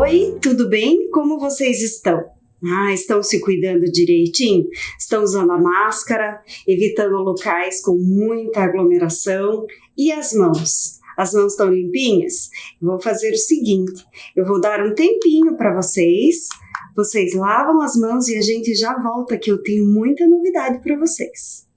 Oi, tudo bem? Como vocês estão? Estão se cuidando direitinho? Estão usando a máscara, evitando locais com muita aglomeração? E as mãos? As mãos estão limpinhas? Eu vou fazer o seguinte, eu vou dar um tempinho para vocês lavam as mãos e a gente já volta que eu tenho muita novidade para vocês.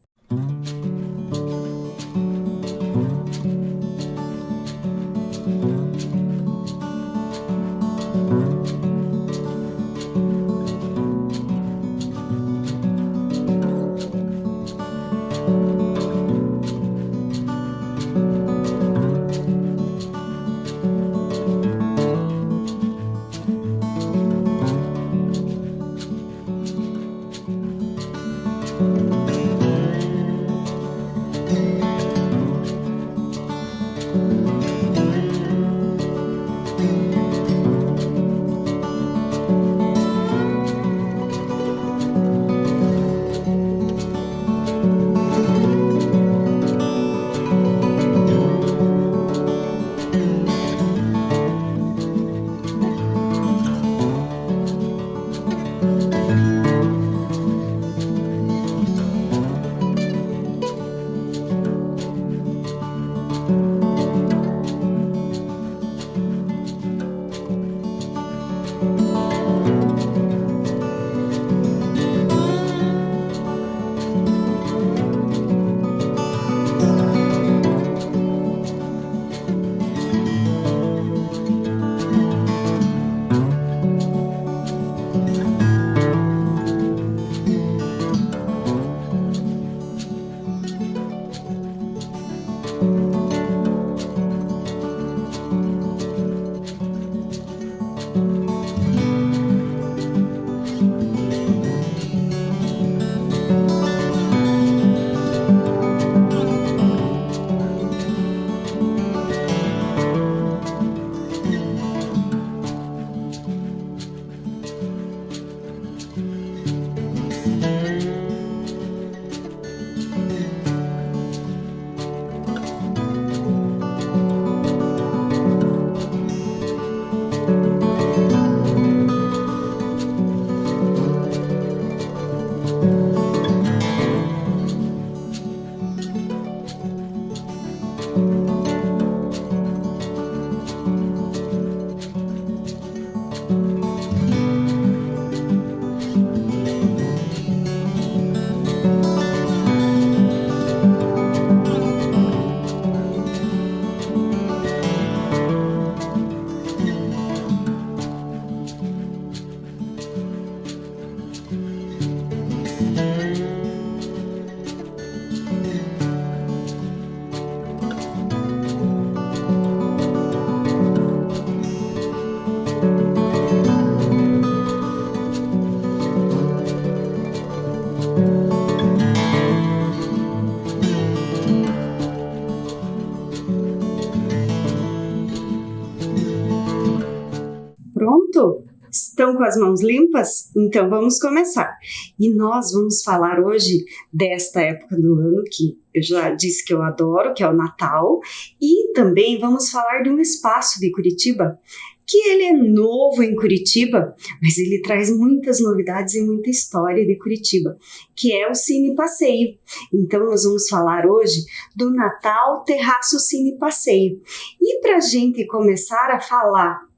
Pronto? Estão com as mãos limpas? Então vamos começar. E nós vamos falar hoje desta época do ano que eu já disse que eu adoro, que é o Natal. E também vamos falar de um espaço de Curitiba, que ele é novo em Curitiba, mas ele traz muitas novidades e muita história de Curitiba, que é o Cine Passeio. Então nós vamos falar hoje do Natal Terraço Cine Passeio. E para a gente começar a falar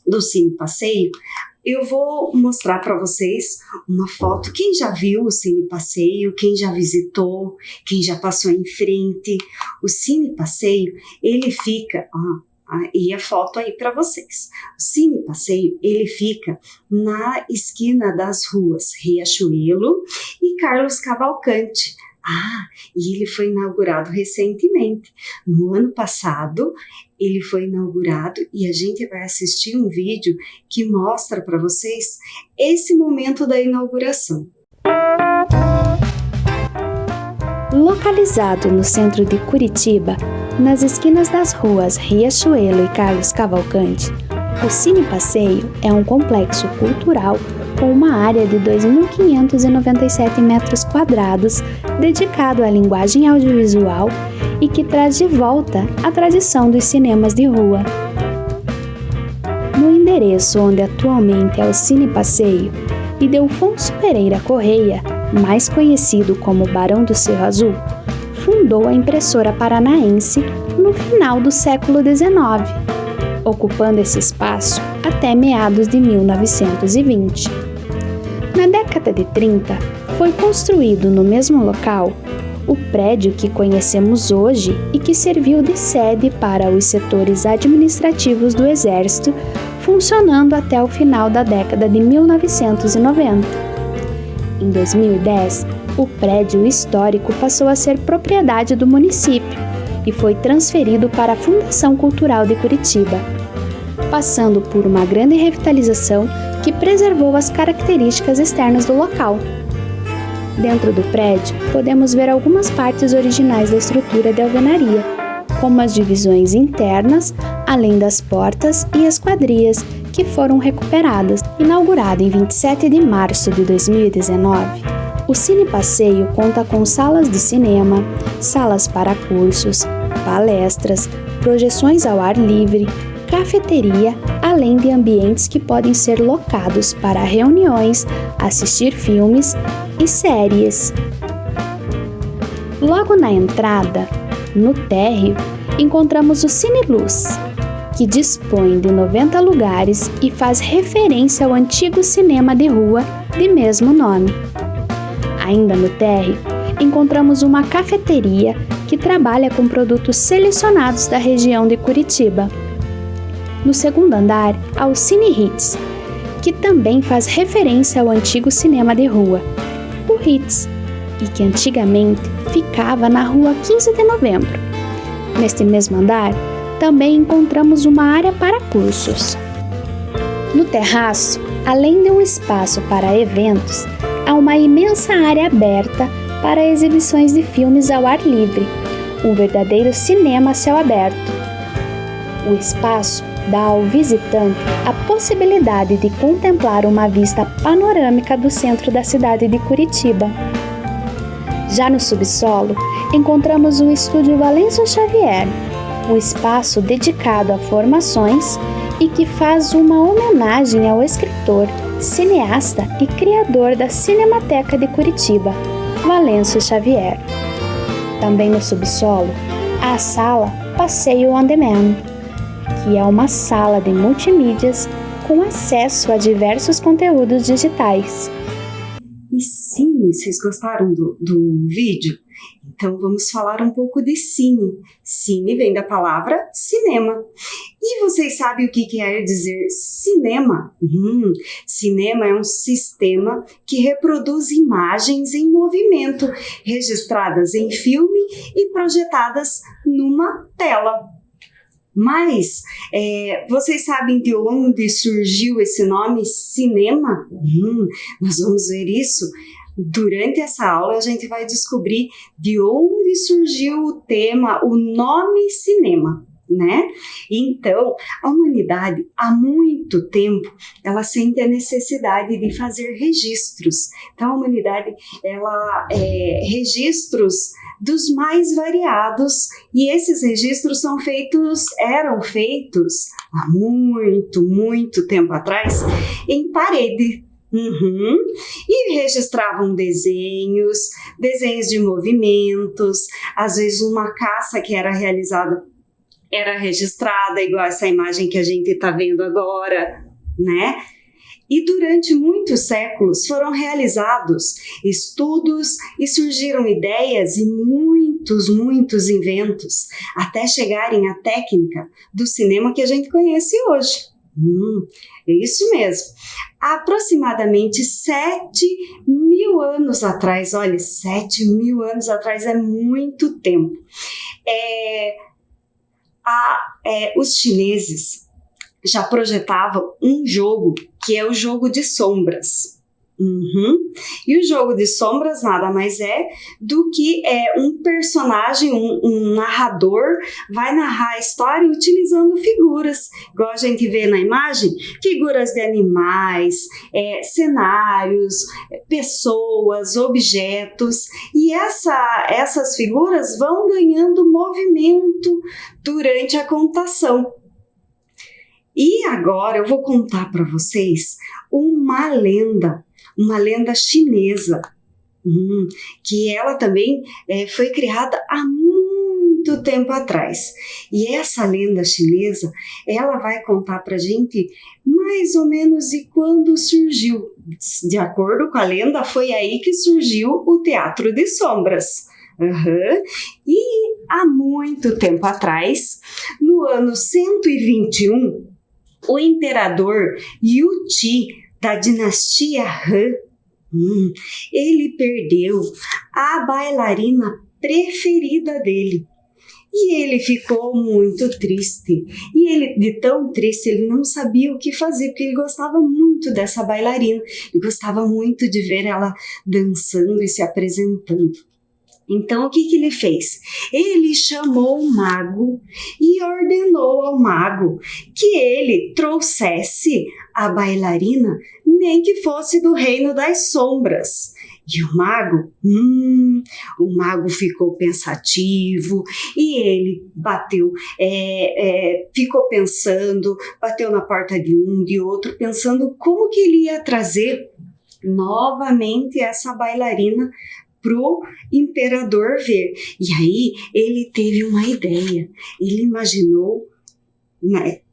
do Cine Passeio, eu vou mostrar para vocês uma foto. Quem já viu o Cine Passeio, quem já visitou, quem já passou em frente, o Cine Passeio, ele fica, e a foto aí para vocês. O Cine Passeio, ele fica na esquina das ruas Riachuelo e Carlos Cavalcante. E ele foi inaugurado recentemente. No ano passado, ele foi inaugurado e a gente vai assistir um vídeo que mostra para vocês esse momento da inauguração. Localizado no centro de Curitiba, nas esquinas das ruas Riachuelo e Carlos Cavalcante, o Cine Passeio é um complexo cultural com uma área de 2.597 metros quadrados dedicado à linguagem audiovisual e que traz de volta a tradição dos cinemas de rua. No endereço onde atualmente é o Cine Passeio, Ildefonso Pereira Correia, mais conhecido como Barão do Cerro Azul, fundou a impressora paranaense no final do século XIX, ocupando esse espaço até meados de 1920. Na década de 30, foi construído no mesmo local o prédio que conhecemos hoje e que serviu de sede para os setores administrativos do Exército, funcionando até o final da década de 1990. Em 2010, o prédio histórico passou a ser propriedade do município e foi transferido para a Fundação Cultural de Curitiba, passando por uma grande revitalização que preservou as características externas do local. Dentro do prédio, podemos ver algumas partes originais da estrutura de alvenaria, como as divisões internas, além das portas e esquadrias, que foram recuperadas. Inaugurado em 27 de março de 2019, o Cine Passeio conta com salas de cinema, salas para cursos, palestras, projeções ao ar livre, cafeteria, além de ambientes que podem ser locados para reuniões, assistir filmes e séries. Logo na entrada, no térreo, encontramos o Cine Luz, que dispõe de 90 lugares e faz referência ao antigo cinema de rua de mesmo nome. Ainda no térreo, encontramos uma cafeteria que trabalha com produtos selecionados da região de Curitiba. No segundo andar, há o Cine Hits, que também faz referência ao antigo cinema de rua, o Hits, e que antigamente ficava na rua 15 de novembro. Neste mesmo andar, também encontramos uma área para cursos. No terraço, além de um espaço para eventos, há uma imensa área aberta para exibições de filmes ao ar livre, um verdadeiro cinema a céu aberto. O espaço dá ao visitante a possibilidade de contemplar uma vista panorâmica do centro da cidade de Curitiba. Já no subsolo, encontramos o Estúdio Valêncio Xavier, um espaço dedicado a formações e que faz uma homenagem ao escritor, cineasta e criador da Cinemateca de Curitiba, Valêncio Xavier. Também no subsolo, há a sala Passeio On Demand, que é uma sala de multimídias com acesso a diversos conteúdos digitais. E sim, vocês gostaram do vídeo? Então vamos falar um pouco de cine. Cine vem da palavra cinema. E vocês sabem o que quer dizer cinema? Cinema é um sistema que reproduz imagens em movimento, registradas em filme e projetadas numa tela. Mas, vocês sabem de onde surgiu esse nome cinema? Nós vamos ver isso. Durante essa aula a gente vai descobrir de onde surgiu o nome cinema, né? Então, a humanidade, há muito tempo, ela sente a necessidade de fazer registros. Então, a humanidade, ela registros dos mais variados, e esses registros eram feitos há muito tempo atrás em parede. E registravam desenhos de movimentos, às vezes uma caça que era realizada era registrada, igual essa imagem que a gente está vendo agora, né? E durante muitos séculos foram realizados estudos e surgiram ideias e muitos inventos, até chegarem à técnica do cinema que a gente conhece hoje. É isso mesmo. Aproximadamente 7.000 anos atrás, olha, 7.000 anos atrás é muito tempo. Os chineses já projetavam um jogo que é o jogo de sombras. E o jogo de sombras nada mais é do que um personagem, um narrador vai narrar a história utilizando figuras, igual a gente vê na imagem, figuras de animais, cenários, pessoas, objetos, e essas figuras vão ganhando movimento durante a contação. E agora eu vou contar para vocês uma lenda chinesa, que ela também foi criada há muito tempo atrás. E essa lenda chinesa, ela vai contar para a gente mais ou menos de quando surgiu. De acordo com a lenda, foi aí que surgiu o Teatro de Sombras. E há muito tempo atrás, no ano 121, o imperador Yu Ti, da dinastia Han, ele perdeu a bailarina preferida dele. E ele ficou muito triste. E ele, de tão triste, ele não sabia o que fazer, porque ele gostava muito dessa bailarina. Ele gostava muito de ver ela dançando e se apresentando. Então, o que ele fez? Ele chamou o mago e ordenou ao mago que ele trouxesse a bailarina, nem que fosse do reino das sombras. E o mago ficou pensativo e ele ficou pensando, bateu na porta de um, de outro, pensando como que ele ia trazer novamente essa bailarina pro imperador ver. E aí ele teve uma ideia, ele imaginou,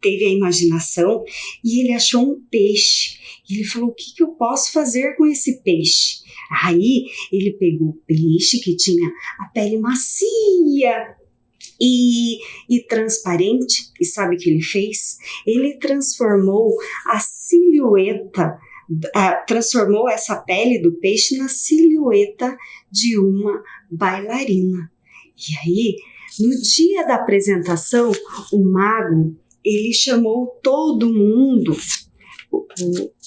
teve a imaginação e ele achou um peixe. Ele falou, o que eu posso fazer com esse peixe? Aí ele pegou o peixe que tinha a pele macia e transparente, e sabe o que ele fez? Ele transformou a silhueta, transformou essa pele do peixe na silhueta de uma bailarina. E aí, no dia da apresentação, o mago, ele chamou todo mundo,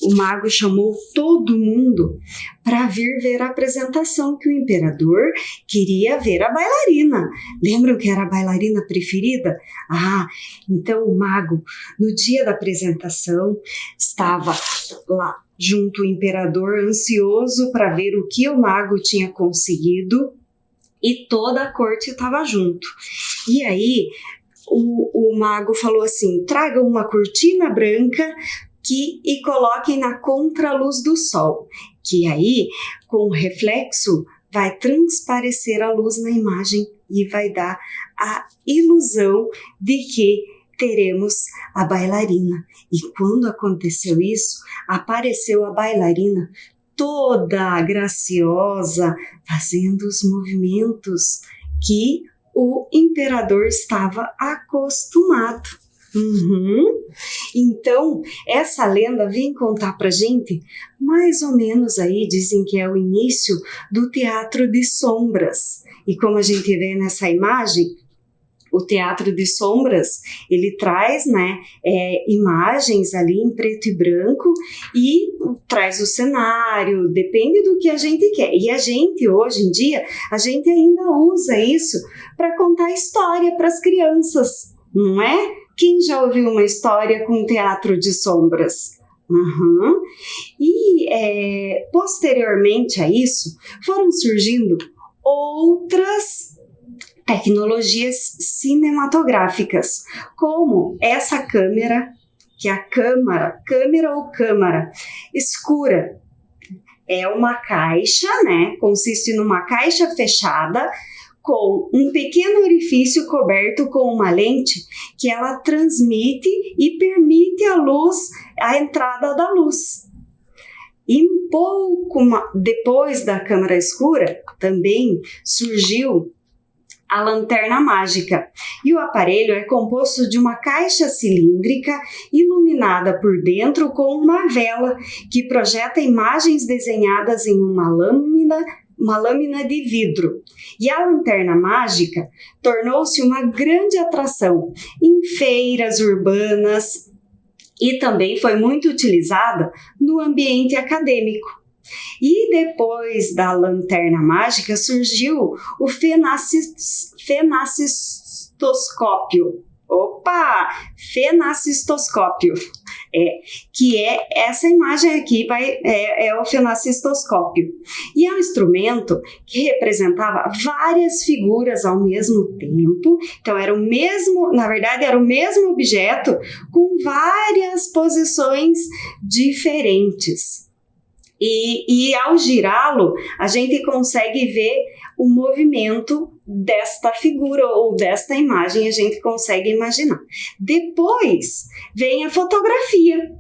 o mago chamou todo mundo para vir ver a apresentação, que o imperador queria ver a bailarina. Lembram que era a bailarina preferida? Então o mago, no dia da apresentação, estava lá junto o imperador, ansioso para ver o que o mago tinha conseguido, e toda a corte estava junto. E aí o mago falou assim, traga uma cortina branca e coloquem na contraluz do sol, que aí, com o reflexo, vai transparecer a luz na imagem e vai dar a ilusão de que teremos a bailarina. E quando aconteceu isso, apareceu a bailarina toda graciosa, fazendo os movimentos que o imperador estava acostumado. Então, essa lenda vem contar pra gente, mais ou menos aí, dizem que é o início do Teatro de Sombras. E como a gente vê nessa imagem, o Teatro de Sombras, ele traz, imagens ali em preto e branco e traz o cenário, depende do que a gente quer. E a gente, hoje em dia, a gente ainda usa isso para contar história para as crianças, não é? Quem já ouviu uma história com Teatro de Sombras? E posteriormente a isso, foram surgindo outras tecnologias cinematográficas, como essa câmera, que é a câmera ou câmara escura. É uma caixa, consiste numa caixa fechada com um pequeno orifício coberto com uma lente que ela transmite e permite a entrada da luz. E um pouco depois da câmera escura, também surgiu a lanterna mágica. E o aparelho é composto de uma caixa cilíndrica iluminada por dentro com uma vela que projeta imagens desenhadas em uma lâmina de vidro. E a lanterna mágica tornou-se uma grande atração em feiras urbanas e também foi muito utilizada no ambiente acadêmico. E depois da lanterna mágica surgiu o fenacistoscópio. Fenacistoscópio. que é essa imagem aqui, é o fenacistoscópio. E é um instrumento que representava várias figuras ao mesmo tempo. Então, na verdade, era o mesmo objeto com várias posições diferentes. E ao girá-lo, a gente consegue ver o movimento desta figura ou desta imagem, a gente consegue imaginar. Depois vem a fotografia.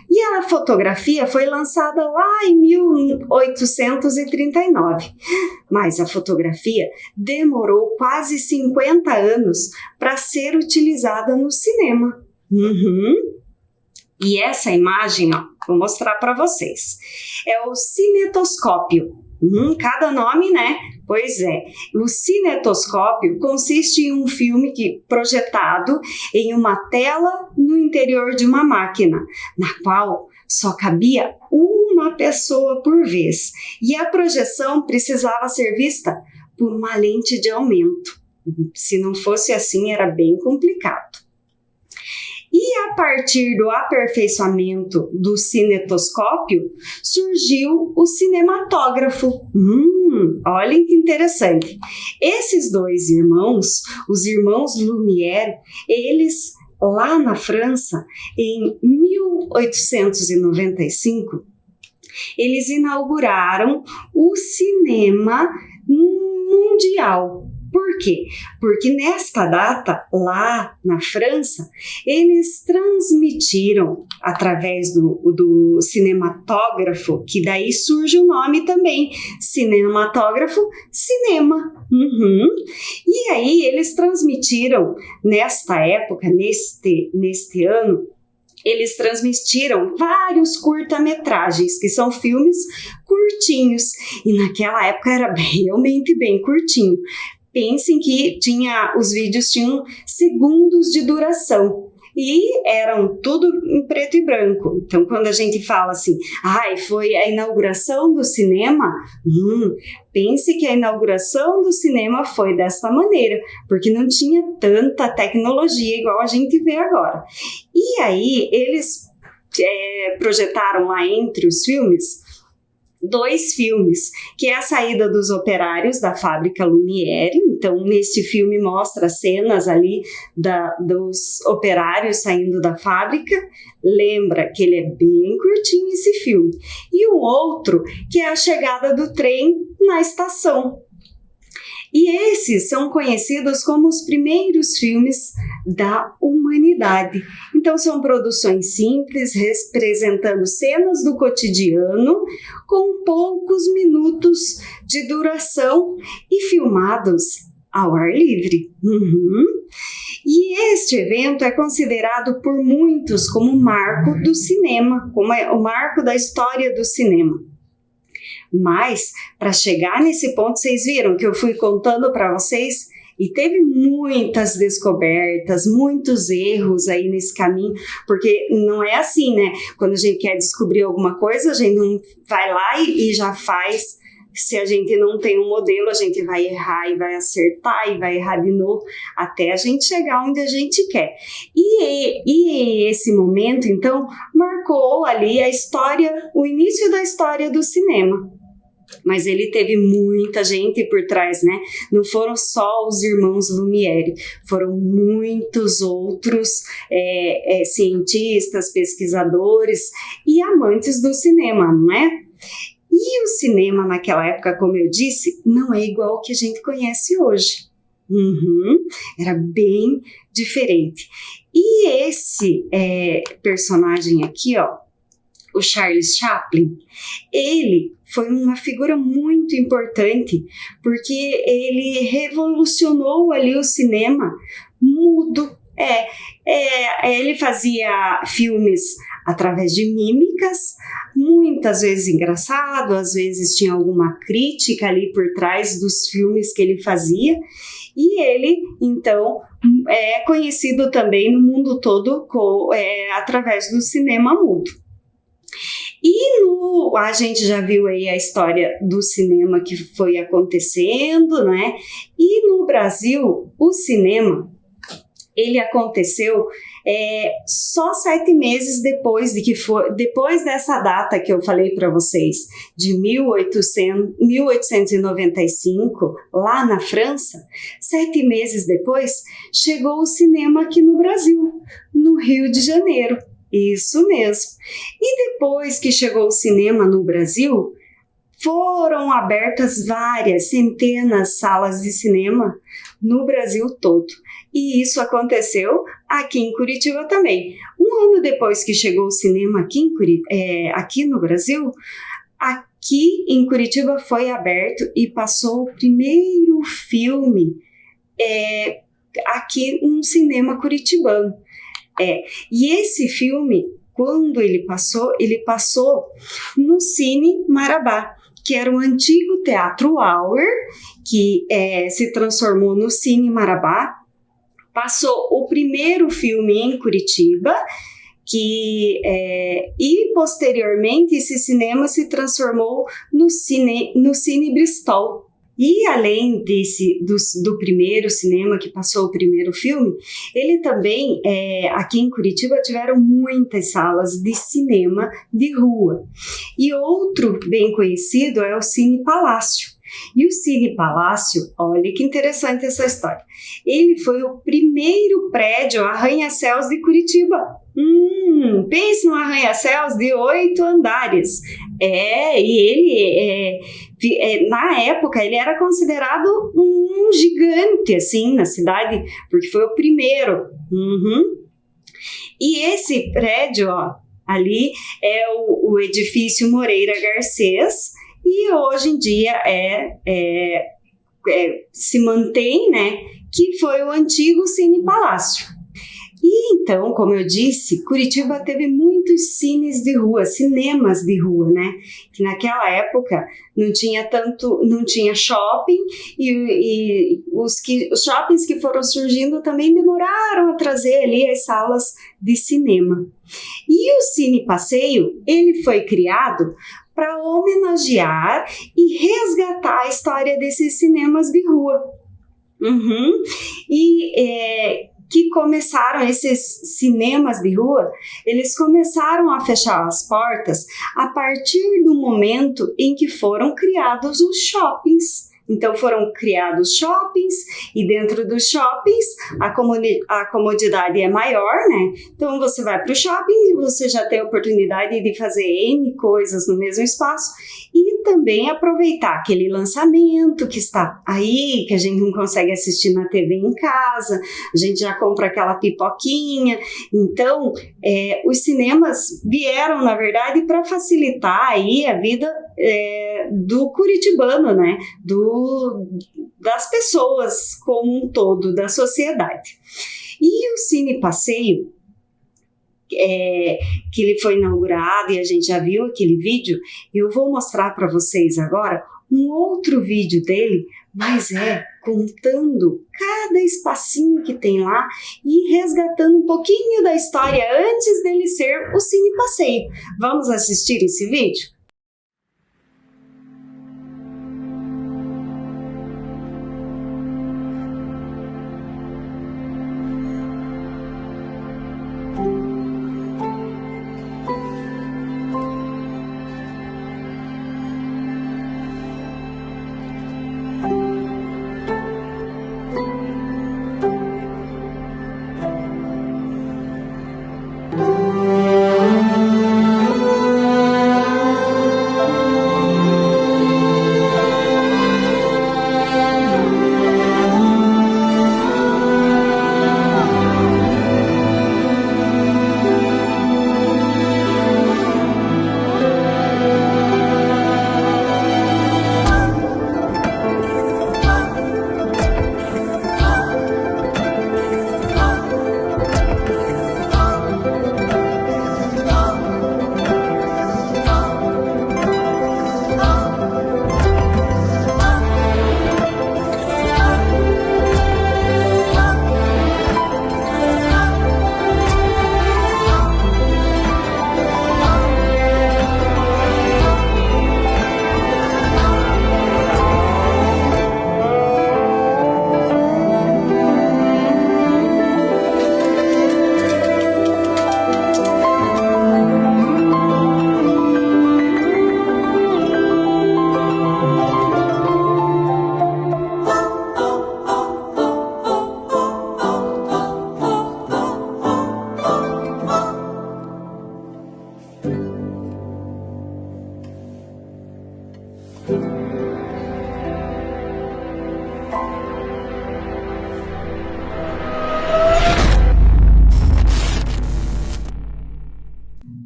E a fotografia foi lançada lá em 1839. Mas a fotografia demorou quase 50 anos para ser utilizada no cinema. E essa imagem, vou mostrar para vocês. É o cinetoscópio. Cada nome, né? Pois é. O cinetoscópio consiste em um filme projetado em uma tela no interior de uma máquina, na qual só cabia uma pessoa por vez. E a projeção precisava ser vista por uma lente de aumento. Se não fosse assim, era bem complicado. E a partir do aperfeiçoamento do cinetoscópio, surgiu o cinematógrafo. Olhem que interessante. Esses dois irmãos, os irmãos Lumière, eles lá na França, em 1895, eles inauguraram o cinema mundial. Por quê? Porque nesta data, lá na França, eles transmitiram através do cinematógrafo, que daí surge o nome também, cinematógrafo, cinema. E aí eles transmitiram, nesta época, neste ano, eles transmitiram vários curta-metragens, que são filmes curtinhos. E naquela época era realmente bem curtinho. Pensem que os vídeos tinham segundos de duração e eram tudo em preto e branco. Então, quando a gente fala assim, foi a inauguração do cinema, pense que a inauguração do cinema foi dessa maneira, porque não tinha tanta tecnologia igual a gente vê agora. E aí, eles projetaram lá entre os filmes 2 filmes, que é a saída dos operários da fábrica Lumière. Então, nesse filme mostra cenas ali dos operários saindo da fábrica. Lembra que ele é bem curtinho esse filme. E o outro, que é a chegada do trem na estação. E esses são conhecidos como os primeiros filmes da humanidade. Então, são produções simples, representando cenas do cotidiano, com poucos minutos de duração e filmados ao ar livre. E este evento é considerado por muitos como o marco do cinema, como é o marco da história do cinema. Mas, para chegar nesse ponto, vocês viram que eu fui contando para vocês e teve muitas descobertas, muitos erros aí nesse caminho, porque não é assim, né? Quando a gente quer descobrir alguma coisa, a gente não vai lá e já faz. Se a gente não tem um modelo, a gente vai errar e vai acertar e vai errar de novo, até a gente chegar onde a gente quer. E esse momento, então, marcou ali a história, o início da história do cinema. Mas ele teve muita gente por trás, né? Não foram só os irmãos Lumière, foram muitos outros cientistas, pesquisadores e amantes do cinema, não é? E o cinema naquela época, como eu disse, não é igual ao que a gente conhece hoje. Era bem diferente. E esse personagem aqui, o Charles Chaplin, ele foi uma figura muito importante, porque ele revolucionou ali o cinema mudo. Ele fazia filmes através de mímicas, muitas vezes engraçado, às vezes tinha alguma crítica ali por trás dos filmes que ele fazia, e ele, então, é conhecido também no mundo todo através do cinema mudo. E a gente já viu aí a história do cinema que foi acontecendo, né? E no Brasil, o cinema, ele aconteceu Só 7 meses depois depois dessa data que eu falei para vocês, de 1895, lá na França, 7 meses depois, chegou o cinema aqui no Brasil, no Rio de Janeiro. Isso mesmo. E depois que chegou o cinema no Brasil, foram abertas centenas salas de cinema no Brasil todo. E isso aconteceu aqui em Curitiba também. Um ano depois que chegou o cinema aqui no Brasil, aqui em Curitiba foi aberto e passou o primeiro filme aqui num cinema curitibano. E esse filme, quando ele passou no Cine Marabá, que era um antigo Teatro Auer, que se transformou no Cine Marabá. Passou o primeiro filme em Curitiba, e posteriormente esse cinema se transformou no Cine Bristol. E além do primeiro cinema que passou o primeiro filme, ele também, aqui em Curitiba, tiveram muitas salas de cinema de rua. E outro bem conhecido é o Cine Palácio. E o Cine Palácio, olha que interessante essa história, ele foi o primeiro prédio arranha-céus de Curitiba. Pense num arranha-céus de 8 andares. E ele, na época, ele era considerado um gigante, assim, na cidade, porque foi o primeiro. E esse prédio, ali, é o edifício Moreira Garcês, e hoje em dia se mantém, né, que foi o antigo Cine Palácio. E então, como eu disse, Curitiba teve muitos cinemas de rua, né? Que naquela época não tinha shopping, e os shoppings que foram surgindo também demoraram a trazer ali as salas de cinema. E o Cine Passeio, ele foi criado para homenagear e resgatar a história desses cinemas de rua. Que começaram, esses cinemas de rua, eles começaram a fechar as portas a partir do momento em que foram criados os shoppings. Então foram criados shoppings, e dentro dos shoppings a comodidade é maior, né? Então você vai para o shopping, você já tem a oportunidade de fazer N coisas no mesmo espaço, e também aproveitar aquele lançamento que está aí, que a gente não consegue assistir na TV em casa, a gente já compra aquela pipoquinha. Então os cinemas vieram, na verdade, para facilitar aí a vida do curitibano, né? Das pessoas como um todo, da sociedade. E o Cine Passeio, que ele foi inaugurado e a gente já viu aquele vídeo, eu vou mostrar para vocês agora um outro vídeo dele, mas contando cada espacinho que tem lá e resgatando um pouquinho da história antes dele ser o Cine Passeio. Vamos assistir esse vídeo?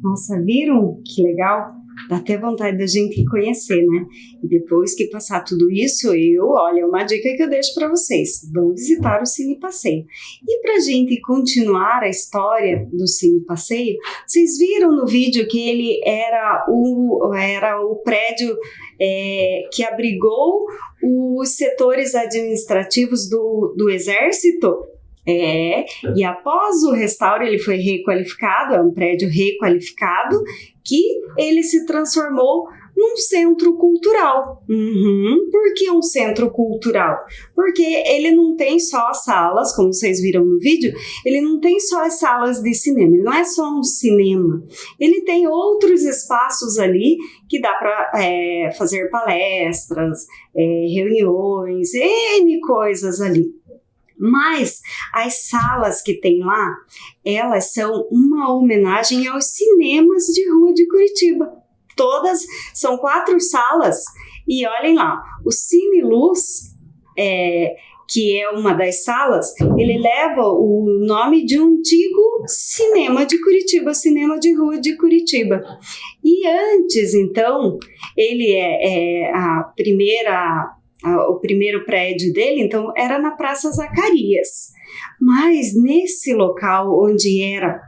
Nossa, viram que legal? Dá até vontade da gente conhecer, né? E depois que passar tudo isso, olha, uma dica que eu deixo para vocês: vão visitar o Cine Passeio. E para a gente continuar a história do Cine Passeio, vocês viram no vídeo que ele era o prédio que abrigou os setores administrativos do Exército? E após o restauro ele foi requalificado, é um prédio requalificado, que ele se transformou num centro cultural. Por que um centro cultural? Porque ele não tem só as salas, como vocês viram no vídeo, ele não tem só as salas de cinema, ele não é só um cinema, ele tem outros espaços ali que dá para fazer palestras, reuniões, N coisas ali. Mas as salas que tem lá, elas são uma homenagem aos cinemas de rua de Curitiba. Todas são 4 salas e olhem lá, o Cine Luz, que é uma das salas, ele leva o nome de um antigo cinema de Curitiba, cinema de rua de Curitiba. E antes, então, ele o primeiro prédio dele, então, era na Praça Zacarias. Mas nesse local onde era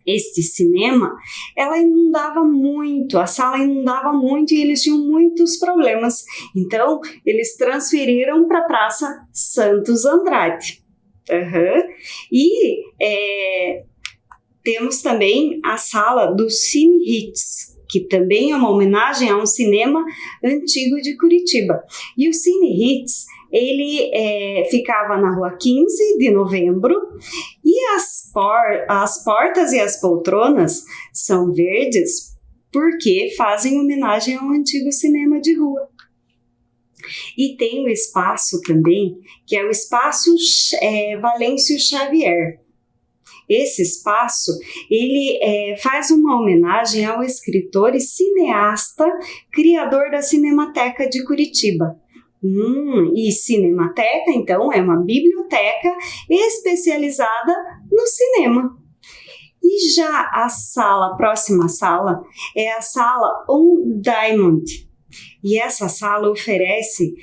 este cinema, ela inundava muito, a sala inundava muito e eles tinham muitos problemas. Então, eles transferiram para a Praça Santos Andrade. E temos também a sala do Cine Hits, que também é uma homenagem a um cinema antigo de Curitiba. E o Cine Hits, ele ficava na rua 15 de novembro e as portas e as poltronas são verdes porque fazem homenagem ao antigo cinema de rua. E tem o espaço também, que é o espaço Valêncio Xavier. Esse espaço, ele faz uma homenagem ao escritor e cineasta, criador da Cinemateca de Curitiba. E Cinemateca, então, é uma biblioteca especializada no cinema. E já a próxima sala, é a sala On Diamond. E essa sala oferece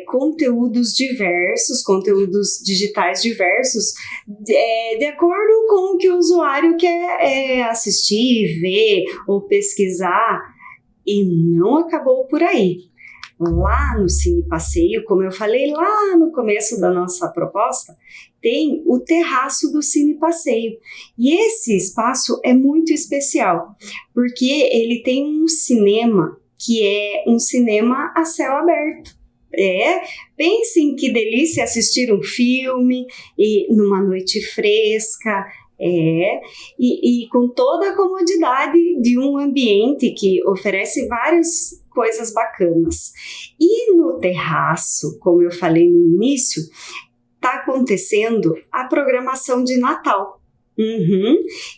conteúdos diversos, conteúdos digitais diversos, de acordo com o que o usuário quer assistir, ver ou pesquisar. E não acabou por aí. Lá no Cine Passeio, como eu falei lá no começo da nossa proposta, tem o terraço do Cine Passeio. E esse espaço é muito especial, porque ele tem um cinema que é um cinema a céu aberto. Pensem que delícia assistir um filme numa noite fresca, e com toda a comodidade de um ambiente que oferece várias coisas bacanas. E no terraço, como eu falei no início, está acontecendo a programação de Natal.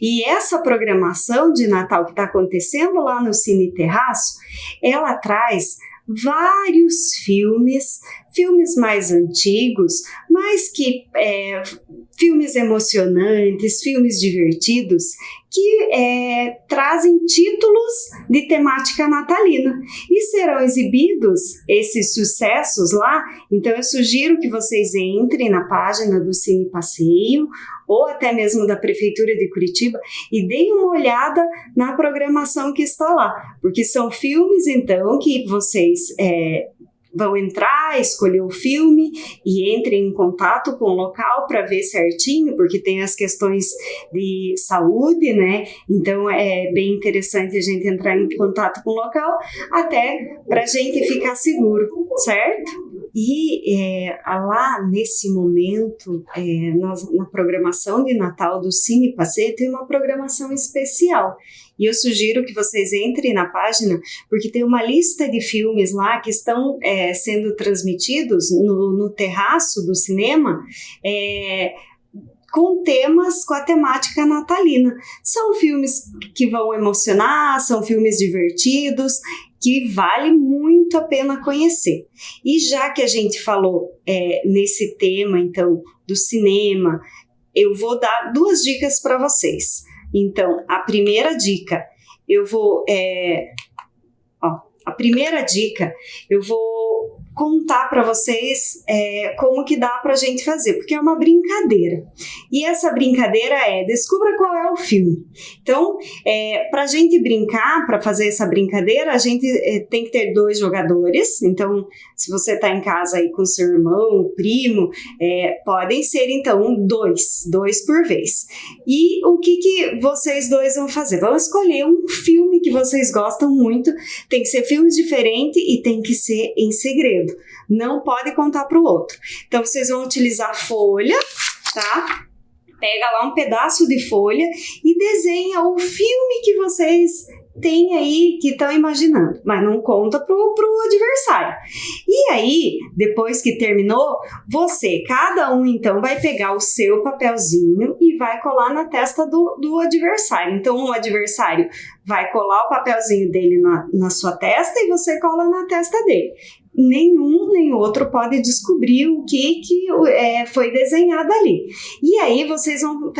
E essa programação de Natal que está acontecendo lá no Cine Terraço, ela traz vários filmes mais antigos, mas que filmes emocionantes, filmes divertidos, que trazem títulos de temática natalina e serão exibidos esses sucessos lá. Então eu sugiro que vocês entrem na página do Cine Passeio ou até mesmo da Prefeitura de Curitiba e deem uma olhada na programação que está lá, porque são filmes então que vocês vão entrar, escolher o filme e entrem em contato com o local para ver certinho, porque tem as questões de saúde, né? Então é bem interessante a gente entrar em contato com o local, até para a gente ficar seguro, certo? E lá nesse momento, na programação de Natal do Cine Passeio, tem uma programação especial. E eu sugiro que vocês entrem na página, porque tem uma lista de filmes lá que estão sendo transmitidos no terraço do cinema, com temas, com a temática natalina. São filmes que vão emocionar, são filmes divertidos, que vale muito a pena conhecer. E já que a gente falou nesse tema, então, do cinema, eu vou dar 2 dicas para vocês. Então, a primeira dica, eu vou contar para vocês como que dá para a gente fazer, porque é uma brincadeira. E essa brincadeira descubra qual é o filme. Então, para a gente brincar, para fazer essa brincadeira, a gente tem que ter 2 jogadores. Então, se você está em casa aí com seu irmão, primo, podem ser então 2 por vez. E o que vocês 2 vão fazer? Vão escolher um filme que vocês gostam muito, tem que ser filme diferente e tem que ser em segredo. Não pode contar para o outro. Então, vocês vão utilizar folha, tá? Pega lá um pedaço de folha e desenha o filme que vocês têm aí, que estão imaginando. Mas não conta pro adversário. E aí, depois que terminou, cada um então vai pegar o seu papelzinho e vai colar na testa do adversário. Então, o adversário vai colar o papelzinho dele na sua testa e você cola na testa dele. Nenhum nem outro pode descobrir o que foi desenhado ali. E aí vocês vão...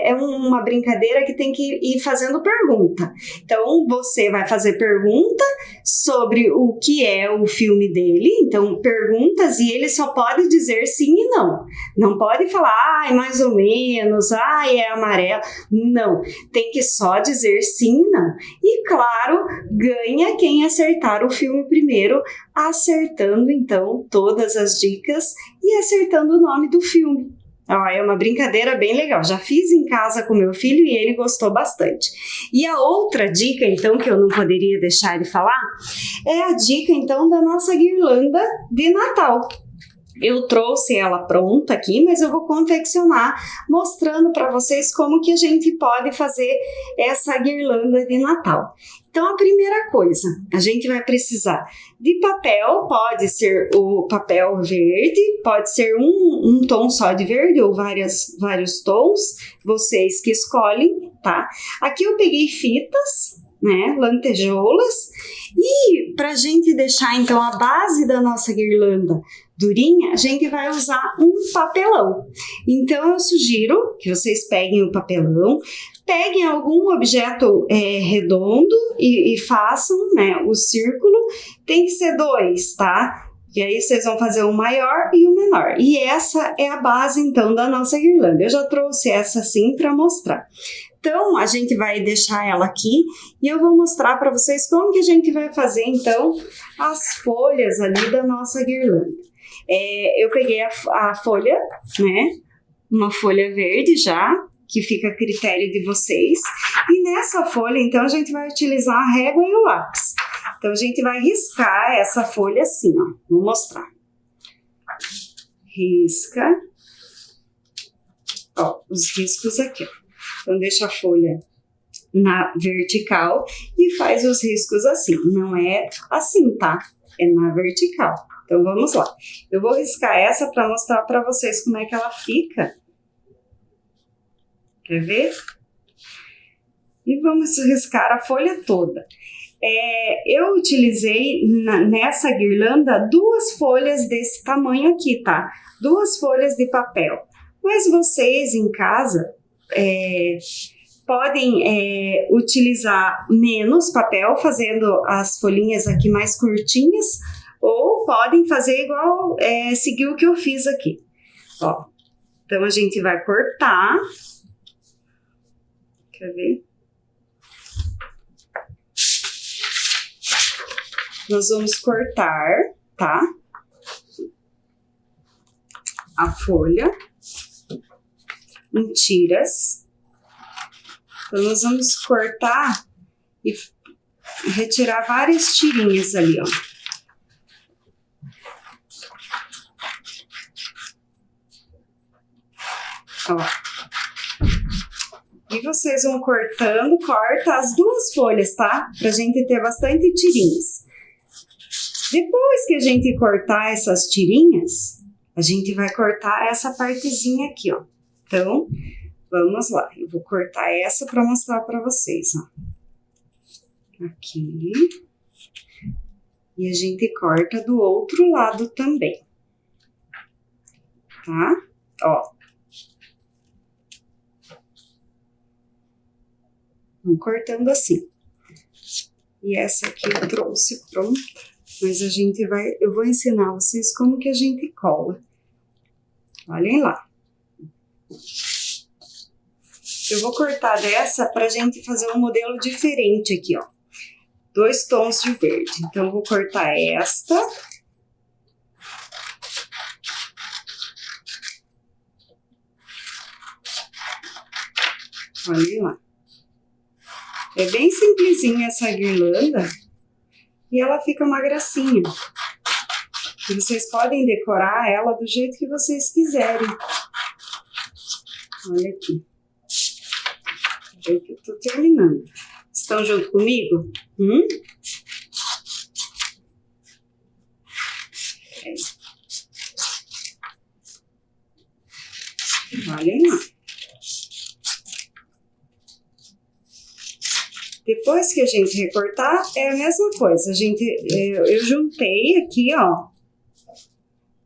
É uma brincadeira que tem que ir fazendo pergunta. Então, você vai fazer pergunta sobre o que é o filme dele. Então, perguntas, e ele só pode dizer sim e não. Não pode falar, mais ou menos, é amarelo. Não, tem que só dizer sim e não. E, claro, ganha quem acertar o filme primeiro, acertando, então, todas as dicas e acertando o nome do filme. É uma brincadeira bem legal. Já fiz em casa com meu filho e ele gostou bastante. E a outra dica, então, que eu não poderia deixar de falar, é a dica, então, da nossa guirlanda de Natal. Eu trouxe ela pronta aqui, mas eu vou confeccionar, mostrando para vocês como que a gente pode fazer essa guirlanda de Natal. Então, a primeira coisa, a gente vai precisar de papel, pode ser o papel verde, pode ser um tom só de verde ou vários tons, vocês que escolhem, tá? Aqui eu peguei fitas, né, lantejoulas, e para a gente deixar então a base da nossa guirlanda durinha, a gente vai usar um papelão. Então eu sugiro que vocês peguem o papelão, peguem algum objeto redondo e façam, né, o círculo. Tem que ser 2, tá? E aí vocês vão fazer o maior e o menor. E essa é a base então da nossa guirlanda. Eu já trouxe essa assim para mostrar. Então, a gente vai deixar ela aqui e eu vou mostrar para vocês como que a gente vai fazer, então, as folhas ali da nossa guirlanda. Eu peguei a folha, né, uma folha verde já, que fica a critério de vocês. E nessa folha, então, a gente vai utilizar a régua e o lápis. Então, a gente vai riscar essa folha assim, ó. Vou mostrar. Risca. Ó, os riscos aqui, ó. Então, deixa a folha na vertical e faz os riscos assim. Não é assim, tá? É na vertical. Então, vamos lá. Eu vou riscar essa para mostrar para vocês como é que ela fica. Quer ver? E vamos riscar a folha toda. Eu utilizei nessa guirlanda 2 folhas desse tamanho aqui, tá? 2 folhas de papel. Mas vocês em casa podem utilizar menos papel, fazendo as folhinhas aqui mais curtinhas, ou podem fazer igual, seguir o que eu fiz aqui. Ó, então, a gente vai cortar. Quer ver? Nós vamos cortar, tá? A folha em tiras. Então, nós vamos cortar e retirar várias tirinhas ali, ó. Ó. E vocês vão cortando, corta as 2 folhas, tá? Pra gente ter bastante tirinhas. Depois que a gente cortar essas tirinhas, a gente vai cortar essa partezinha aqui, ó. Então, vamos lá. Eu vou cortar essa para mostrar para vocês, ó. Aqui. E a gente corta do outro lado também. Tá? Ó. Vamos cortando assim. E essa aqui eu trouxe pronta, mas eu vou ensinar vocês como que a gente cola. Olhem lá. Eu vou cortar dessa pra gente fazer um modelo diferente aqui, ó. 2 tons de verde. Então, eu vou cortar esta. Olhem lá. É bem simplesinha essa guirlanda e ela fica uma gracinha. E vocês podem decorar ela do jeito que vocês quiserem. Olha aqui. Eu tô terminando. Estão junto comigo? Olhem lá. Depois que a gente recortar, é a mesma coisa. Eu juntei aqui, ó,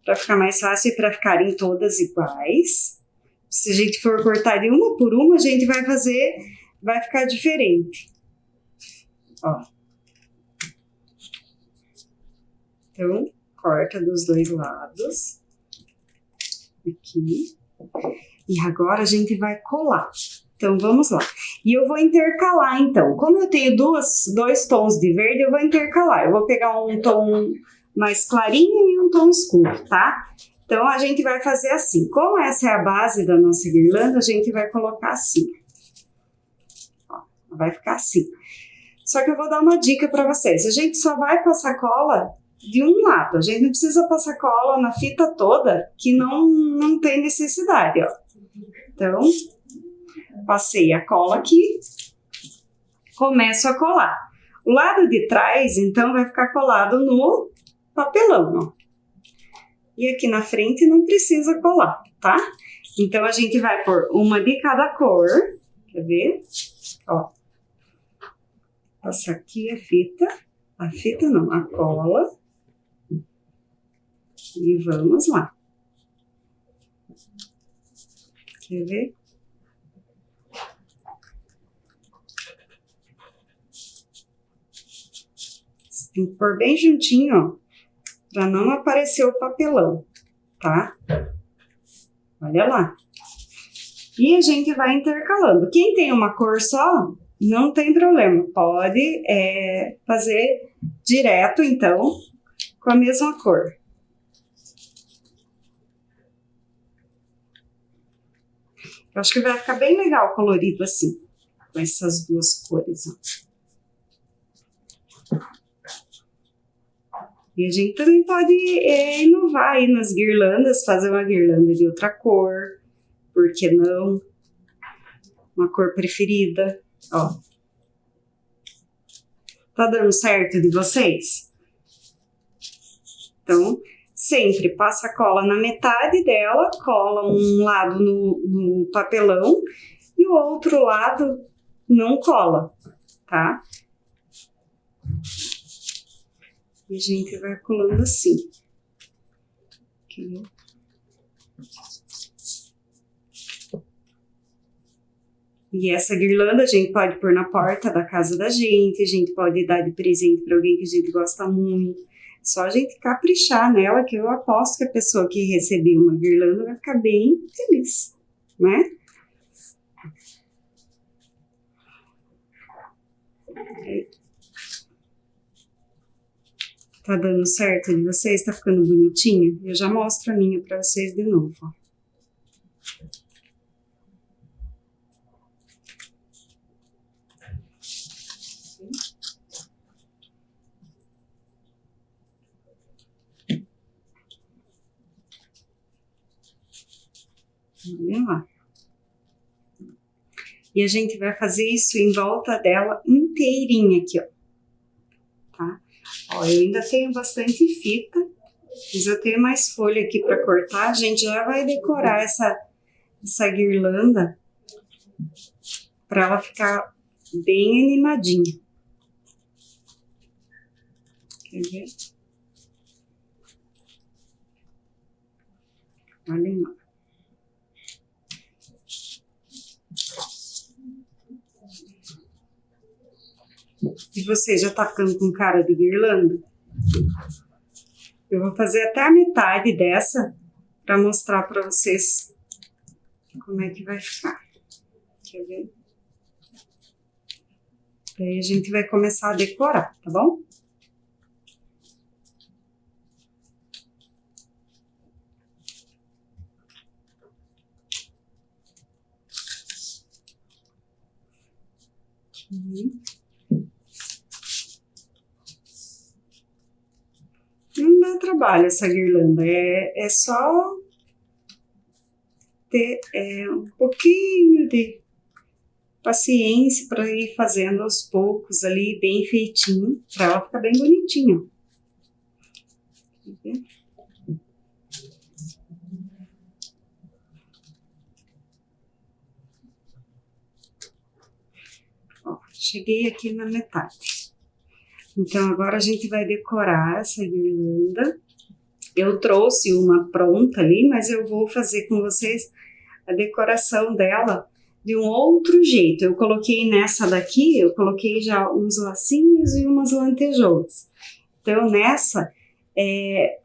para ficar mais fácil e para ficarem todas iguais. Se a gente for cortar de uma por uma, a gente vai ficar diferente. Ó. Então, corta dos 2 lados. Aqui. E agora a gente vai colar. Então, vamos lá. E eu vou intercalar, então. Como eu tenho 2 tons de verde, eu vou intercalar. Eu vou pegar um tom mais clarinho e um tom escuro, tá? Então, a gente vai fazer assim. Como essa é a base da nossa guirlanda, a gente vai colocar assim. Ó, vai ficar assim. Só que eu vou dar uma dica para vocês. A gente só vai passar cola de um lado. A gente não precisa passar cola na fita toda, que não tem necessidade, ó. Então, passei a cola aqui, começo a colar. O lado de trás, então, vai ficar colado no papelão, ó. E aqui na frente não precisa colar, tá? Então, a gente vai pôr uma de cada cor, quer ver? Ó. Passa aqui a fita não, a cola. E vamos lá. Quer ver? Tem que pôr bem juntinho, ó, para não aparecer o papelão, tá? Olha lá. E a gente vai intercalando. Quem tem uma cor só, não tem problema. Pode fazer direto, então, com a mesma cor. Eu acho que vai ficar bem legal colorido assim, com essas 2 cores, ó. E a gente também pode inovar aí nas guirlandas, fazer uma guirlanda de outra cor, por que não? Uma cor preferida, ó. Tá dando certo de vocês? Então, sempre passa a cola na metade dela, cola um lado no papelão e o outro lado não cola, tá? E a gente vai colando assim. Aqui. E essa guirlanda a gente pode pôr na porta da casa da gente, a gente pode dar de presente para alguém que a gente gosta muito. Só a gente caprichar nela, que eu aposto que a pessoa que receber uma guirlanda vai ficar bem feliz, né? Tá dando certo de vocês? Tá ficando bonitinho? Eu já mostro a minha pra vocês de novo, ó. Olha lá. E a gente vai fazer isso em volta dela inteirinha aqui, ó. Tá? Ó, eu ainda tenho bastante fita, mas eu tenho mais folha aqui para cortar. A gente já vai decorar essa guirlanda para ela ficar bem animadinha. Quer ver? Olhem lá. E você já tá ficando com cara de guirlanda? Eu vou fazer até a metade dessa para mostrar para vocês como é que vai ficar. Quer ver? Daí a gente vai começar a decorar, tá bom? Não dá trabalho essa guirlanda, é só ter um pouquinho de paciência para ir fazendo aos poucos ali, bem feitinho, para ela ficar bem bonitinha. Ó, cheguei aqui na metade. Então, agora a gente vai decorar essa guirlanda. Eu trouxe uma pronta ali, mas eu vou fazer com vocês a decoração dela de um outro jeito. Eu coloquei nessa daqui, eu coloquei já uns lacinhos e umas lantejoulas. Então, nessa,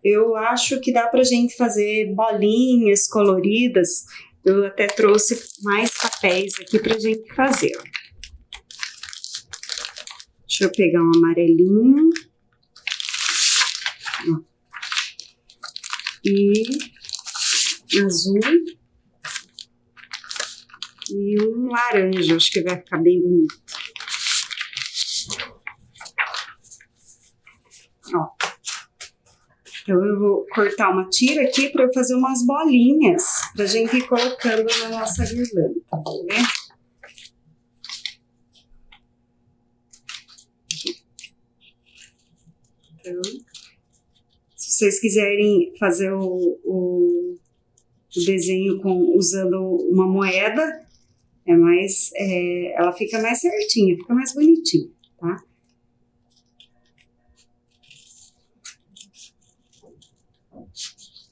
eu acho que dá pra gente fazer bolinhas coloridas. Eu até trouxe mais papéis aqui pra gente fazer. Deixa eu pegar um amarelinho. Ó. E azul. E um laranja, acho que vai ficar bem bonito. Ó. Então, eu vou cortar uma tira aqui para eu fazer umas bolinhas pra gente ir colocando na nossa guirlanda, tá vendo? Então, se vocês quiserem fazer o desenho usando uma moeda, ela fica mais certinha, fica mais bonitinha, tá?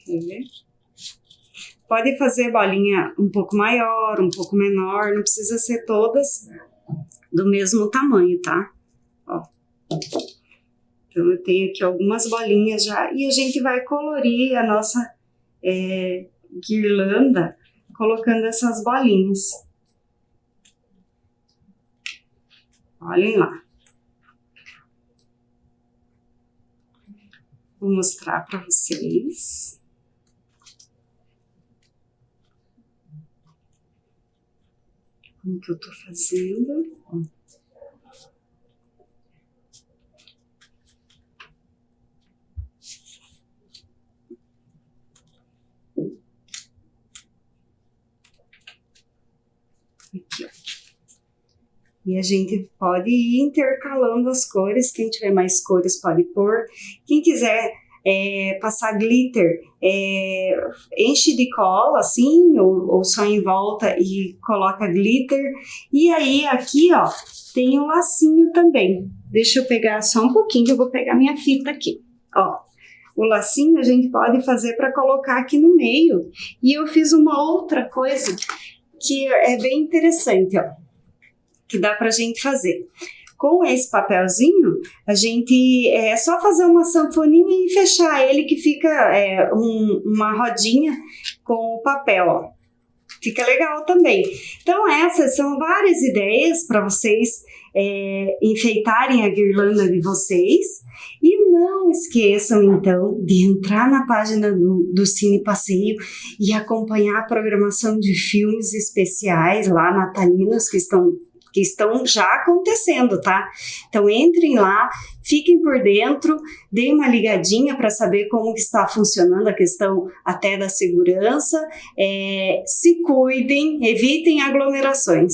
Quer ver? Pode fazer bolinha um pouco maior, um pouco menor, não precisa ser todas do mesmo tamanho, tá? Ó. Então, eu tenho aqui algumas bolinhas já e a gente vai colorir a nossa guirlanda colocando essas bolinhas. Olhem lá. Vou mostrar para vocês. Como que eu tô fazendo? Ó. Aqui, ó. E a gente pode ir intercalando as cores, quem tiver mais cores pode pôr. Quem quiser passar glitter, enche de cola assim, ou só em volta e coloca glitter. E aí aqui, ó, tem um lacinho também. Deixa eu pegar só um pouquinho, que eu vou pegar minha fita aqui, ó. O lacinho a gente pode fazer para colocar aqui no meio. E eu fiz uma outra coisa que é bem interessante, ó, que dá pra gente fazer. Com esse papelzinho, a gente é só fazer uma sanfoninha e fechar ele, que fica uma rodinha com o papel, ó. Fica legal também. Então, essas são várias ideias para vocês enfeitarem a guirlanda de vocês. E não esqueçam, então, de entrar na página do Cine Passeio e acompanhar a programação de filmes especiais lá, natalinos, que estão já acontecendo, tá? Então, entrem lá, fiquem por dentro, deem uma ligadinha para saber como que está funcionando a questão até da segurança, se cuidem, evitem aglomerações.